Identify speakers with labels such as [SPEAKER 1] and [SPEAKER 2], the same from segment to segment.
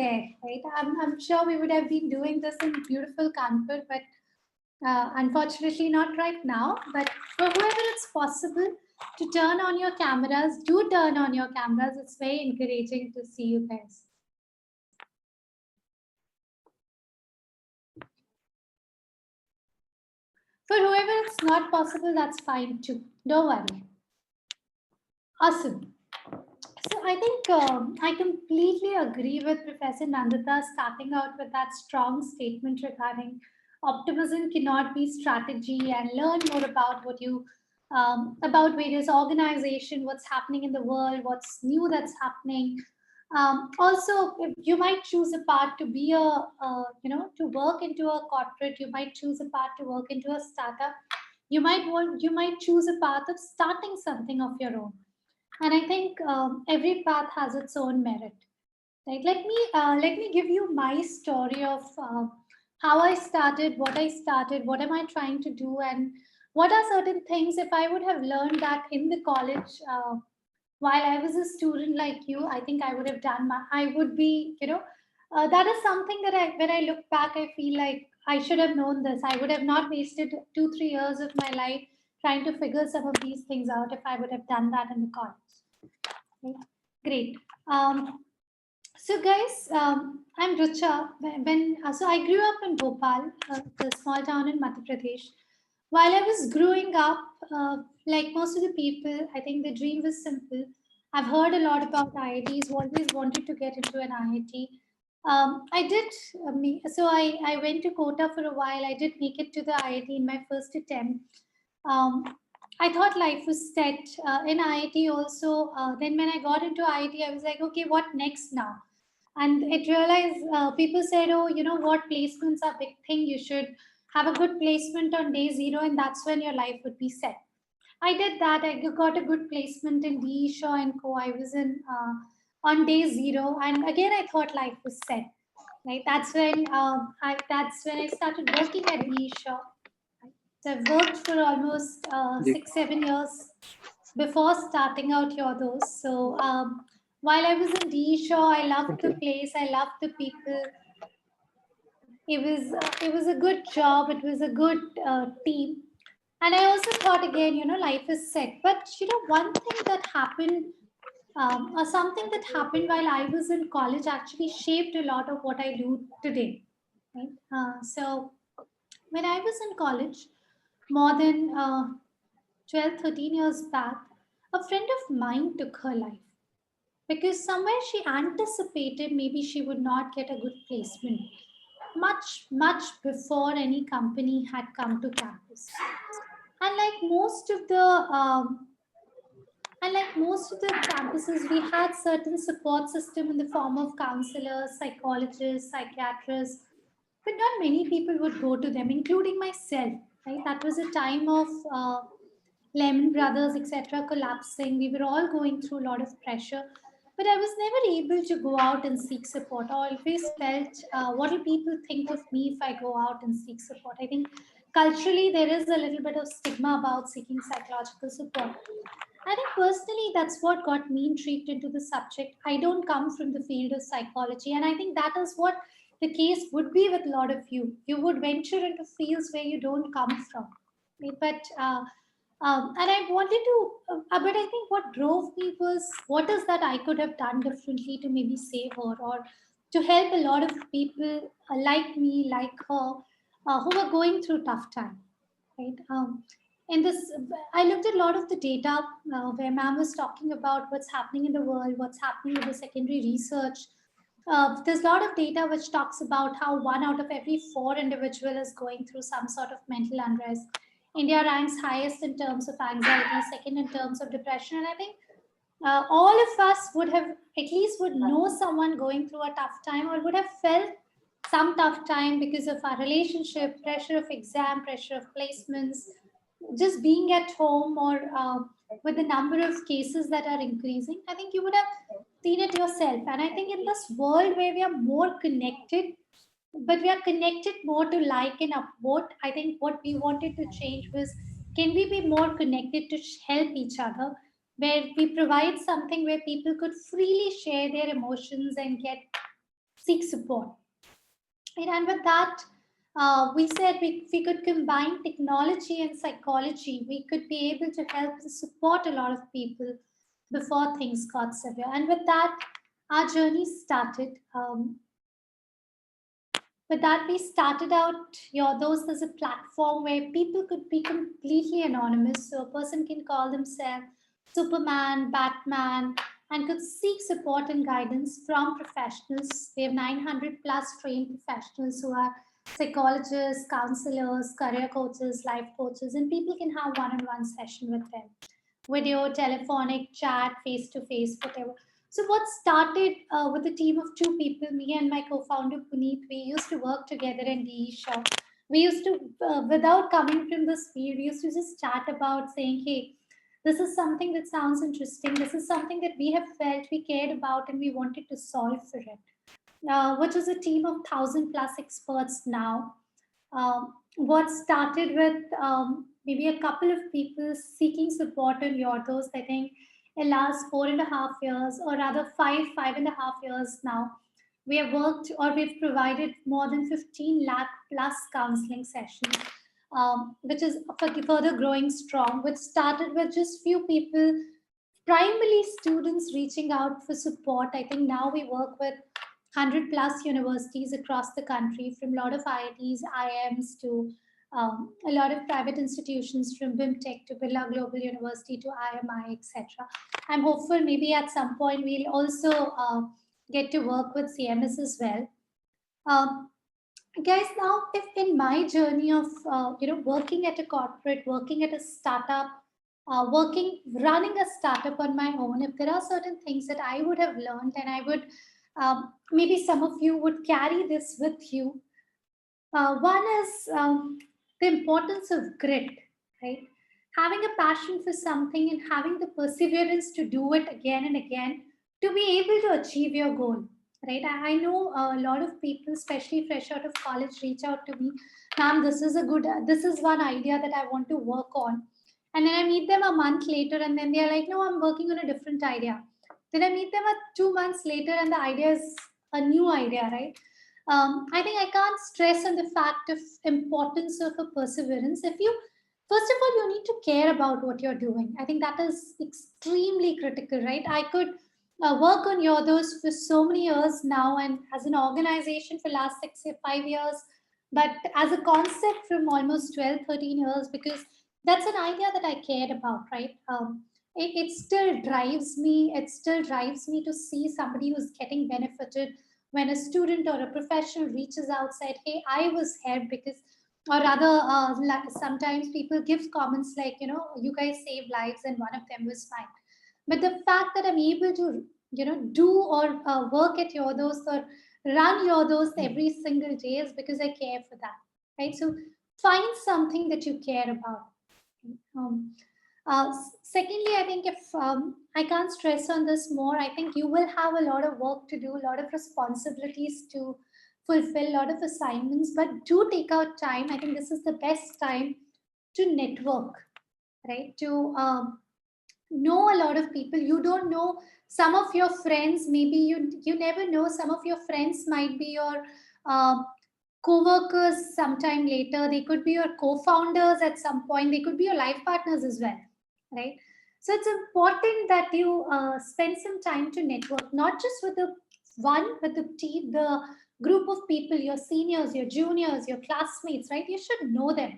[SPEAKER 1] there, right? I'm sure we would have been doing this in beautiful Kanpur, but unfortunately not right now. But for whoever it's possible to turn on your cameras, do turn on your cameras. It's very encouraging to see you guys. For whoever it's not possible, that's fine too. Don't worry. Awesome. So I think I completely agree with Professor Nandita starting out with that strong statement regarding optimism cannot be strategy, and learn more about what you about various organization, what's happening in the world, what's new that's happening. Also, if you might choose a path to be to work into a corporate. You might choose a path to work into a startup. You might choose a path of starting something of your own. And I think every path has its own merit. Right? Let me give you my story of how I started, what am I trying to do, and what are certain things. If I would have learned that in the college while I was a student like you, I think I would have done. I would be, that is something that when I look back, I feel like I should have known this. I would have not wasted 2-3 years of my life trying to figure some of these things out if I would have done that in the college. Okay. Great. So guys, I'm Richa. So I grew up in Bhopal, the small town in Madhya Pradesh. While I was growing up, like most of the people, I think the dream was simple. I've heard a lot about IITs. Always wanted to get into an IIT. I did. I went to Kota for a while. I did make it to the IIT in my first attempt. Um, I thought life was set in IIT also. Then when I got into IIT, I was like, okay, what next now? And it realized people said, oh, you know what, placements are a big thing. You should have a good placement on day zero, and that's when your life would be set. I did that. I got a good placement in DE Shaw and Co. I was in on day zero, and again I thought life was set. Right. That's when I started working at DE Shaw. So I've worked for almost 6-7 years before starting out here, those. So while I was in DE Shaw, I loved the place. I loved the people. It was a good job. It was a good team. And I also thought again, life is set. But one thing that happened, or something that happened while I was in college, actually shaped a lot of what I do today. Right? So when I was in college, more than 12, 13 years back, a friend of mine took her life because somewhere she anticipated maybe she would not get a good placement much, much before any company had come to campus. And like most of the campuses, we had certain support system in the form of counselors, psychologists, psychiatrists, but not many people would go to them, including myself. Right, that was a time of Lehman Brothers, etc., collapsing. We were all going through a lot of pressure, but I was never able to go out and seek support. I always felt, what will people think of me if I go out and seek support? I think culturally there is a little bit of stigma about seeking psychological support. I think personally that's what got me intrigued into the subject. I don't come from the field of psychology, and I think that is what the case would be with a lot of you. You would venture into fields where you don't come from. But and I wanted to, but I think what drove me was what is that I could have done differently to maybe save her or to help a lot of people like me, like her, who are going through tough time, right? In this, I looked at a lot of the data where ma'am was talking about what's happening in the world, what's happening with the secondary research. There's a lot of data which talks about how 1 out of every 4 individual is going through some sort of mental unrest. India ranks highest in terms of anxiety, second in terms of depression, and I think all of us would have at least would know someone going through a tough time or would have felt some tough time because of our relationship, pressure of exam, pressure of placements, just being at home, or with the number of cases that are increasing. I think you would have seen it yourself. And I think in this world where we are more connected, but we are connected more to like and upvote, I think what we wanted to change was, can we be more connected to help each other, where we provide something where people could freely share their emotions and get seek support. And with that, we said we could combine technology and psychology. We could be able to help to support a lot of people before things got severe. And with that, our journey started. With that, we started out Yodos as a platform where people could be completely anonymous. So a person can call themselves Superman, Batman, and could seek support and guidance from professionals. We have 900 plus trained professionals who are psychologists, counselors, career coaches, life coaches, and people can have one-on-one session with them. Video, telephonic, chat, face-to-face, whatever. So what started with a team of two people, me and my co-founder Puneet, we used to work together in DE shop. We used to, without coming from this field, we used to just chat about saying, hey, this is something that sounds interesting. This is something that we have felt, we cared about, and we wanted to solve for it. Which is a team of 1,000 plus experts now. What started with maybe a couple of people seeking support on Yotos, I think in last 4.5 years, or rather five and a half years now, we have worked or we've provided more than 15 lakh plus counseling sessions, which is further growing strong, which started with just few people, primarily students reaching out for support. I think now we work with 100 plus universities across the country, from a lot of IITs, IIMs to a lot of private institutions, from BIMTech to Birla Global University to IMI, etc. I'm hopeful maybe at some point we'll also get to work with CMS as well. Guys, now if in my journey of working at a corporate, working at a startup, running a startup on my own, if there are certain things that I would have learned, and I would maybe some of you would carry this with you. One is the importance of grit, right? Having a passion for something and having the perseverance to do it again and again to be able to achieve your goal, right? I know a lot of people, especially fresh out of college, reach out to me, ma'am, this is one idea that I want to work on. And then I meet them a month later and then they're like, no, I'm working on a different idea. Then I meet them 2 months later and the idea is a new idea, right? I think I can't stress on the fact of importance of a perseverance. If you, first of all, you need to care about what you're doing. I think that is extremely critical, right? I could work on Yodos for so many years now, and as an organization for last 5 years, but as a concept from almost 12, 13 years, because that's an idea that I cared about, right? It still drives me. It still drives me to see somebody who's getting benefited when a student or a professional reaches out, said, hey, I was here because, or rather, sometimes people give comments like, you guys save lives and one of them was mine. But the fact that I'm able to, do or work at Yodos or run Yodos every single day is because I care for that, right? So find something that you care about. Um, Secondly, I think if I can't stress on this more, I think you will have a lot of work to do, a lot of responsibilities to fulfill, a lot of assignments, but do take out time. I think this is the best time to network, right? To know a lot of people. You don't know some of your friends, maybe you never know, some of your friends might be your uh, co-workers sometime later. They could be your co-founders at some point. They could be your life partners as well, right? So it's important that you spend some time to network, not just with the team, the group of people, your seniors, your juniors, your classmates, right? You should know them.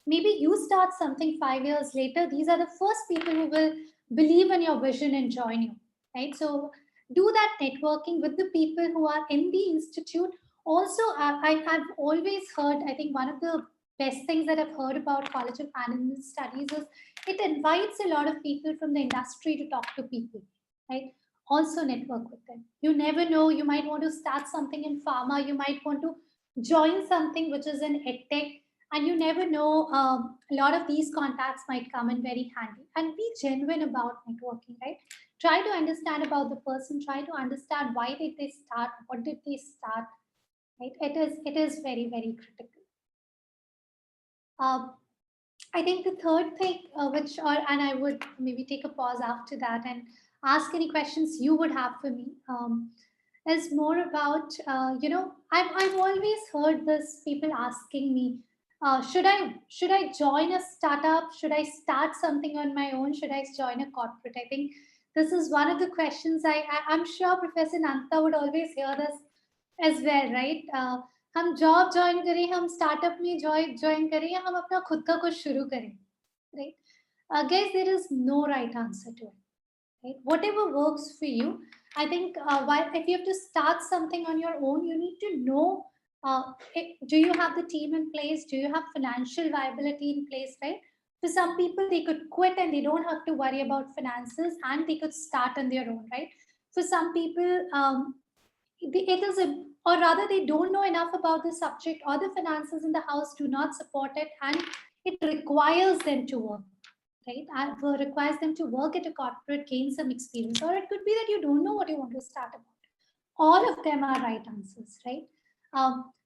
[SPEAKER 1] Maybe you start something 5 years later. These are the first people who will believe in your vision and join you, right? So do that networking with the people who are in the institute. Also, I've always heard, I think one of the best things that I've heard about College of Management Studies is it invites a lot of people from the industry to talk to people, right? Also network with them. You never know, you might want to start something in pharma, you might want to join something which is in edtech, and you never know, a lot of these contacts might come in very handy. And be genuine about networking, right? Try to understand about the person, try to understand why did they start, what did they start, right? It is very, very critical. um, I think the third thing, and I would maybe take a pause after that and ask any questions you would have for me. is more about, I've always heard this, people asking me, should I join a startup? Should I start something on my own? Should I join a corporate? I think this is one of the questions I'm sure Professor Nanta would always hear this as well, right? हम job join करें, हम startup में join करें, या हम अपना खुद का कुछ शुरू करें, right? Guys, there is no right answer to it, right? Whatever works for you. I think if you have to start something on your own, you need to know, do you have the team in place? Do you have financial viability in place, right? For some people, they could quit and they don't have to worry about finances, and they could start on their own, right? For some people, it is a, or rather they don't know enough about the subject, or the finances in the house do not support it, and it requires them to work, right? And requires them to work at a corporate, gain some experience, or it could be that you don't know what you want to start about. All of them are right answers, right?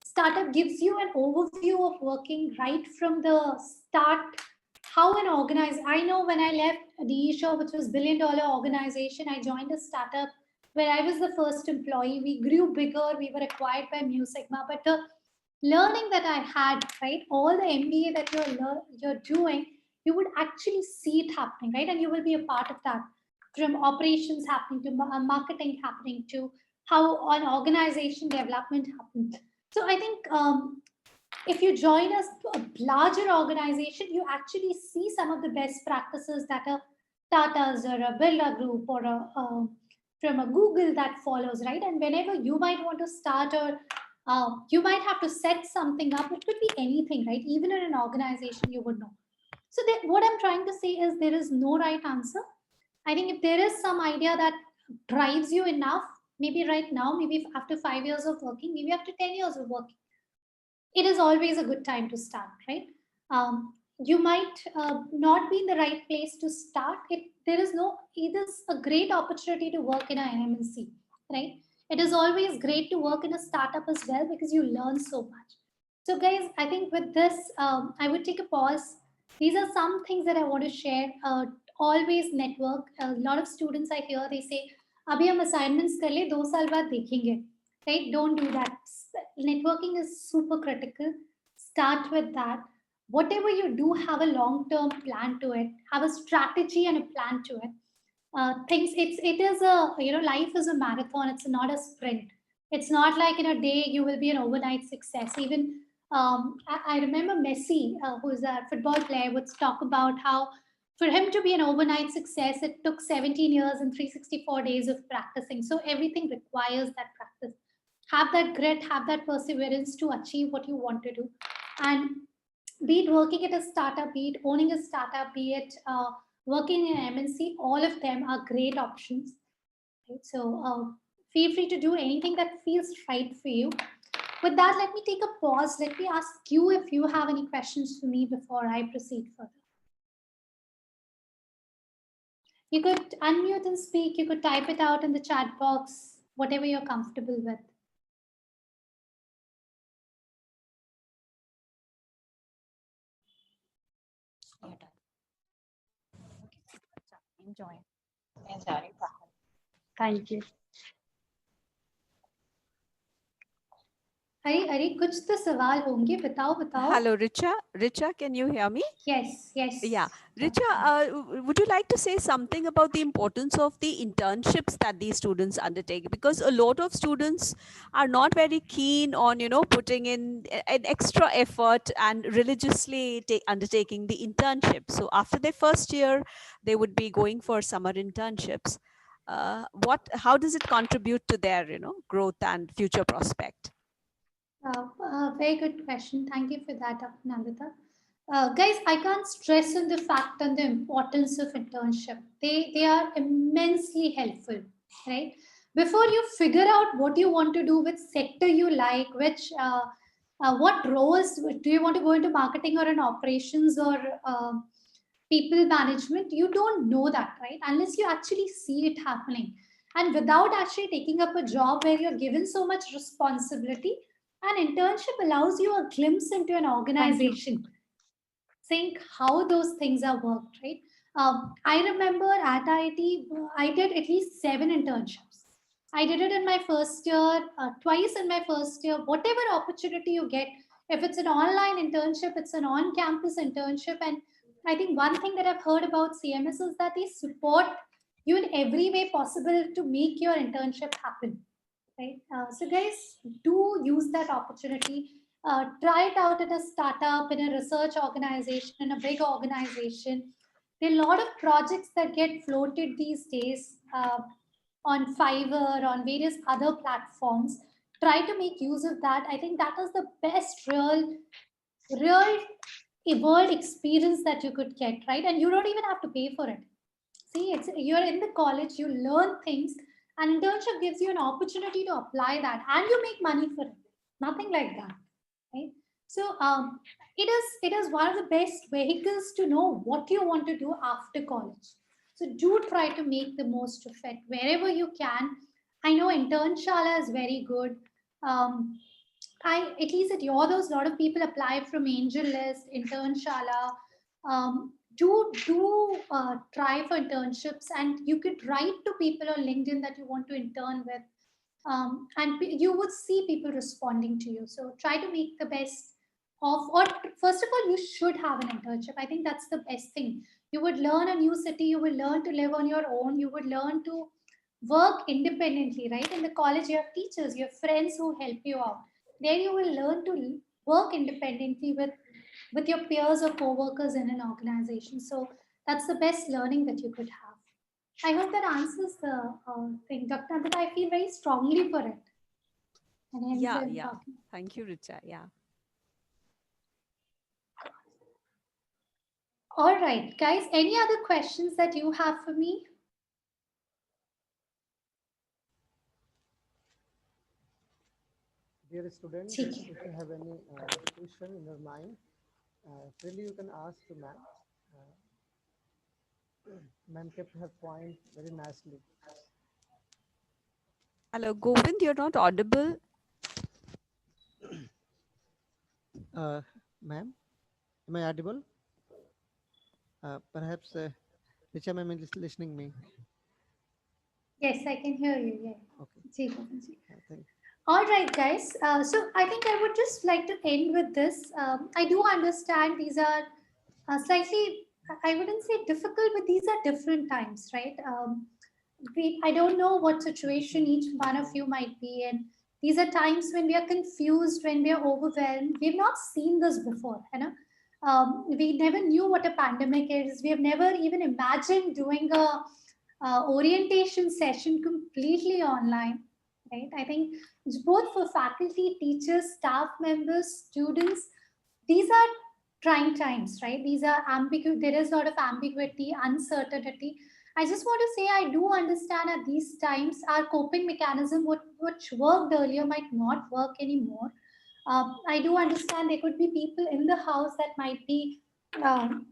[SPEAKER 1] Startup gives you an overview of working right from the start. How an organization, I know when I left DE Shaw, which was $1 billion organization, I joined a startup where I was the first employee. We grew bigger, we were acquired by Mu Sigma, but the learning that I had, right, all the MBA that you're doing, you would actually see it happening, right? And you will be a part of that, from operations happening to marketing happening to how an organization development happens. So I think if you join a larger organization, you actually see some of the best practices that a Tata's or a Birla Group or from a Google that follows, right? And whenever you might want to start, or you might have to set something up, it could be anything, right? Even in an organization, you would know. So what I'm trying to say is there is no right answer. I think if there is some idea that drives you enough, maybe right now, maybe after 5 years of working, maybe after 10 years of working, it is always a good time to start, right? You might not be in the right place to start. It is a great opportunity to work in an MNC, right? It is always great to work in a startup as well, because you learn so much. So guys, I think with this, I would take a pause. These are some things that I want to share. Always network. A lot of students I hear, they say, अभी हम assignments कर ले, 2 साल बाद देखेंगे, right? Don't do that. Networking is super critical. Start with that. Whatever you do, have a long-term plan to it. Have a strategy and a plan to it. It is a, life is a marathon. It's not a sprint. It's not like in a day you will be an overnight success. Even I remember Messi, who's a football player, would talk about how for him to be an overnight success, it took 17 years and 364 days of practicing. So everything requires that practice. Have that grit, have that perseverance to achieve what you want to do. And be it working at a startup, be it owning a startup, be it working in MNC, all of them are great options. Right? So feel free to do anything that feels right for you. With that, let me take a pause. Let me ask you if you have any questions for me before I proceed further. You could unmute and speak. You could type it out in the chat box, whatever you're comfortable with.
[SPEAKER 2] Enjoy. Thank you.
[SPEAKER 1] अरे कुछ तो सवाल होंगे, बताओ बताओ.
[SPEAKER 3] Hello, Richa. Richa, can you hear me?
[SPEAKER 1] Yes.
[SPEAKER 3] Yeah. Richa, would you like to say something about the importance of the internships that these students undertake? Because a lot of students are not very keen on, putting in an extra effort and religiously undertaking the internship. So after their first year, they would be going for summer internships. How does it contribute to their, growth and future prospect?
[SPEAKER 1] Very good question. Thank you for that, Nandita. Guys, I can't stress on the fact and the importance of internship. They are immensely helpful, right? Before you figure out what you want to do, which sector you like, what roles do you want to go into, marketing or in operations or people management, you don't know that, right? Unless you actually see it happening. And without actually taking up a job where you're given so much responsibility, an internship allows you a glimpse into an organization, seeing how those things are worked, right? I remember at IIT, I did at least 7 internships. I did it in my first year, twice in my first year. Whatever opportunity you get, if it's an online internship, it's an on-campus internship. And I think one thing that I've heard about CMS is that they support you in every way possible to make your internship happen. Right. So guys, do use that opportunity. Try it out in a startup, in a research organization, in a big organization. There are a lot of projects that get floated these days. On Fiverr, on various other platforms. Try to make use of that. I think that is the best real world experience that you could get, right? And you don't even have to pay for it. See, you're in the college, you learn things, and internship gives you an opportunity to apply that, and you make money for it. Nothing like that, right? So it is one of the best vehicles to know what you want to do after college. So do try to make the most of it wherever you can. I know Internshala is very good. Um, at least at your those, a lot of people apply from Angel List, Internshala. Do try for internships, and you could write to people on LinkedIn that you want to intern with, and you would see people responding to you. So try to make the best of, or first of all, you should have an internship. I think that's the best thing. You would learn a new city, you will learn to live on your own, you would learn to work independently, right? In the college, you have teachers, you have friends who help you out. There you will learn to work independently with your peers or co-workers in an organization. So that's the best learning that you could have. I hope that answers the thing, Dr. Amrita. I feel very strongly for it. And hence
[SPEAKER 3] Yeah,
[SPEAKER 1] I'm
[SPEAKER 3] yeah.
[SPEAKER 1] talking.
[SPEAKER 3] Thank you, Richa. Yeah.
[SPEAKER 1] All right, guys, any other questions that you have for me?
[SPEAKER 2] Dear students,
[SPEAKER 1] ठीक
[SPEAKER 2] if
[SPEAKER 1] है.
[SPEAKER 2] you have any question in your mind, freely you can ask to ma'am. Ma'am kept her point very nicely.
[SPEAKER 3] Hello, Govind, you're not audible.
[SPEAKER 2] Ma'am, am I audible? Perhaps Richa ma'am is listening me.
[SPEAKER 1] Yes, I can hear you. Yeah.
[SPEAKER 2] Okay.
[SPEAKER 1] Ji, Govind ji.
[SPEAKER 2] Thank
[SPEAKER 1] All right, guys. So I think I would just like to end with this. I do understand these are slightly, I wouldn't say difficult, but these are different times, right? I don't know what situation each one of you might be in. These are times when we are confused, when we are overwhelmed. We've not seen this before, you know. We never knew what a pandemic is. We have never even imagined doing a orientation session completely online, right? I think it's both for faculty, teachers, staff members, students. These are trying times, right? These are ambiguous. There is a lot of ambiguity, uncertainty. I just want to say I do understand at these times our coping mechanism, which worked earlier, might not work anymore. I do understand there could be people in the house um,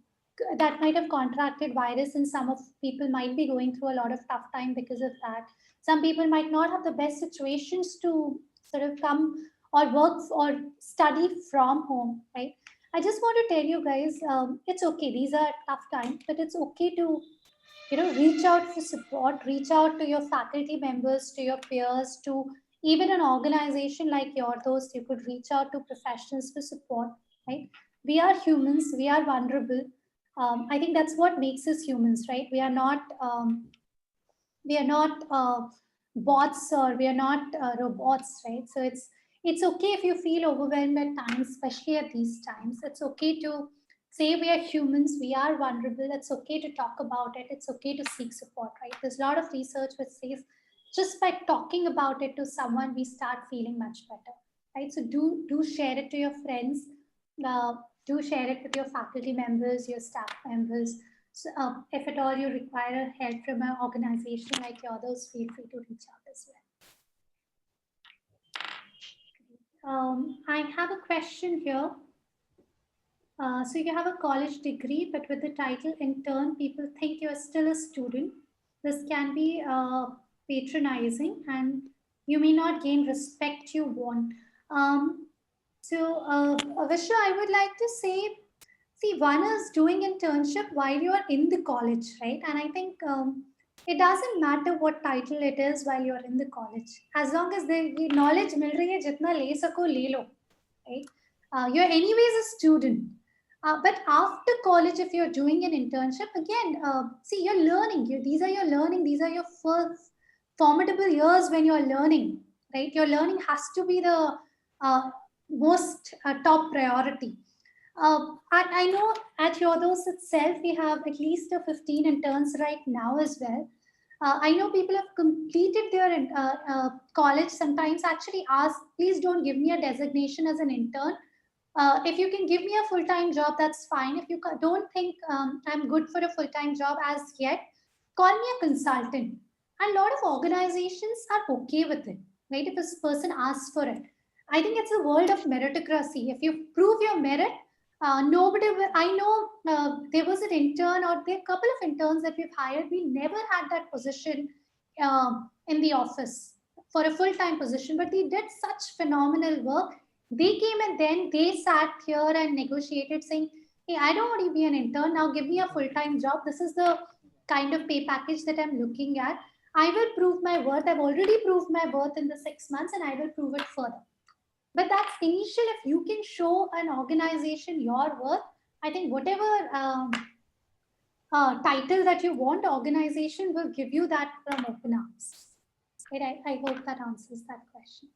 [SPEAKER 1] that might have contracted virus, and some of people might be going through a lot of tough time because of that. Some people might not have the best situations to sort of come or work or study from home, right? I just want to tell you guys, it's okay. These are tough times, but it's okay to reach out for support. Reach out to your faculty members, to your peers, to even an organization like yours. You could reach out to professionals for support, right? We are humans. We are vulnerable. I think that's what makes us humans, right? We are not bots, or we are not robots, right? So it's okay if you feel overwhelmed at times, especially at these times. It's okay to say we are humans, we are vulnerable. It's okay to talk about it. It's okay to seek support, right? There's a lot of research which says just by talking about it to someone, we start feeling much better, right? So do share it to your friends. Uh, do share it with your faculty members, your staff members. So, if at all you require help from an organization like yours, feel free to reach out as well. I have a question here. So you have a college degree, but with the title intern, people think you're still a student. This can be patronizing, and you may not gain respect you want. Vishwa, I would like to say, see, one is doing internship while you are in the college, right? And I think it doesn't matter what title it is while you're in the college. As long as the knowledge mil rahi hai, jitna le sako le lo, right? You're anyways a student. But after college, if you're doing an internship, again, see, you're learning. These are your learning. These are your first formidable years when you're learning, right? Your learning has to be the most top priority. I know at Yodos itself, we have at least 15 interns right now as well. I know people have completed their college, sometimes actually ask, please don't give me a designation as an intern. If you can give me a full-time job, that's fine. If you don't think I'm good for a full-time job as yet, call me a consultant. And a lot of organizations are okay with it, right? If this person asks for it. I think it's a world of meritocracy. If you prove your merit, nobody will. I know there was an intern or there are a couple of interns that we've hired. We never had that position in the office for a full-time position, but they did such phenomenal work. They came and then they sat here and negotiated, saying, "Hey, I don't want to be an intern now. Give me a full-time job. This is the kind of pay package that I'm looking at. I will prove my worth. I've already proved my worth in the 6 months, and I will prove it further." But that's initial. If you can show an organization your worth, I think whatever title that you want, organization will give you that from open arms. Right? I hope that answers that question.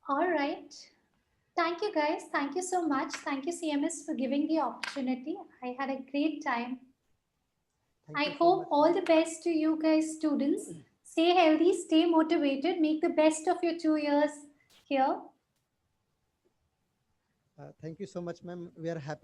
[SPEAKER 1] All right. Thank you, guys. Thank you so much. Thank you, CMS, for giving the opportunity. I had a great time.
[SPEAKER 2] Thank
[SPEAKER 1] I
[SPEAKER 2] you so
[SPEAKER 1] hope
[SPEAKER 2] much,
[SPEAKER 1] all
[SPEAKER 2] ma'am.
[SPEAKER 1] the best to you guys, students. Stay healthy, stay motivated, make the best of your 2 years here.
[SPEAKER 2] Thank you so much, ma'am. We are happy